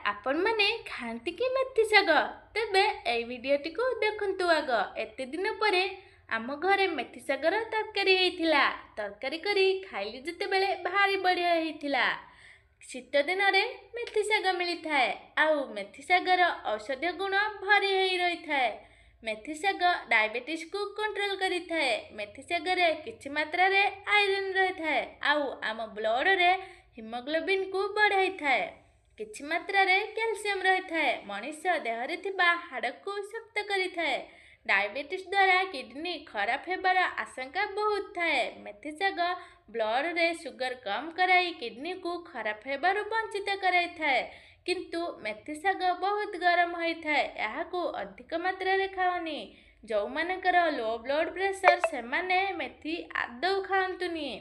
आपण माने खाती कि मेथी शाग तेबे ए भिडियोटी को देखंतु आग एते दिन परे आम घरे मेथी शागर तरकारी होइथिला। तरकारी करी खाइली जते बेले भारी बढ़िया होइथिला। शीत दिन रे मेथी शाग मिली थाए आउ मेथी शागर औषधीय गुण भरी होई रही थाए। मेथी शाग डायबिटीज को कंट्रोल करी थाए। मेथी शाग रे किछि मात्रा रे आयरन रही थाए आउ आम ब्लड रे हिमोग्लोबिन को बढ़ाई थाए। किछि मात्रा रे कैल्शियम रही थाए। मनुष्य देहरे थिबा हाड़ को शक्त करी थाए। डायबिटीज द्वारा किडनी खराब हेबार आशंका बहुत थाए। मेथी शाग ब्लड रे सुगर कम कराई किडनी को खराब हेबार वंचित कराई थाए। किंतु मेथी शाग बहुत गरम होई थाए। याहाकू अधिक मात्रा रे खाओनी। जो मानकर लो ब्लड प्रेशर से माने मेथी आदौ खाआंतुनी।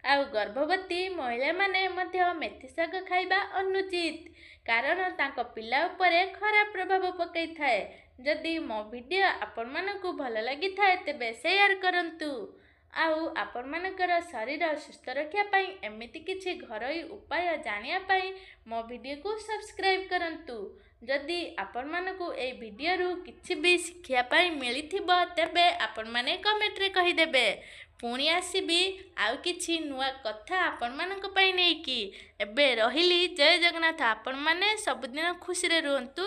आउ गर्भवती महिला माने मध्य मेथी शाग खाइबा अनुचित कारण तांको पिला उपरे खराब प्रभाव पकई थाए। जदि मो वीडियो आपण मानकु भल लगी थाए तेबे शेयर करंतु। आउ आपण मानकर शरीर सुस्थ रखिया पाई एमिति किछि घरोई उपाय जानिया पाई मो वीडियो को सब्सक्राइब करंतु। जदि आपण मानकु ए वीडियो रु किछि भी शिखिया पाई मिलिथिबो तेबे आपण माने कमेंट रे कहि देबे। पुणी आसीबी आउ किछि नुआ कथा आपण मानक पाई नेकी। एबे रहिली जय जगन्नाथ। आपण माने सबदिन खुशी रे रुहंतु।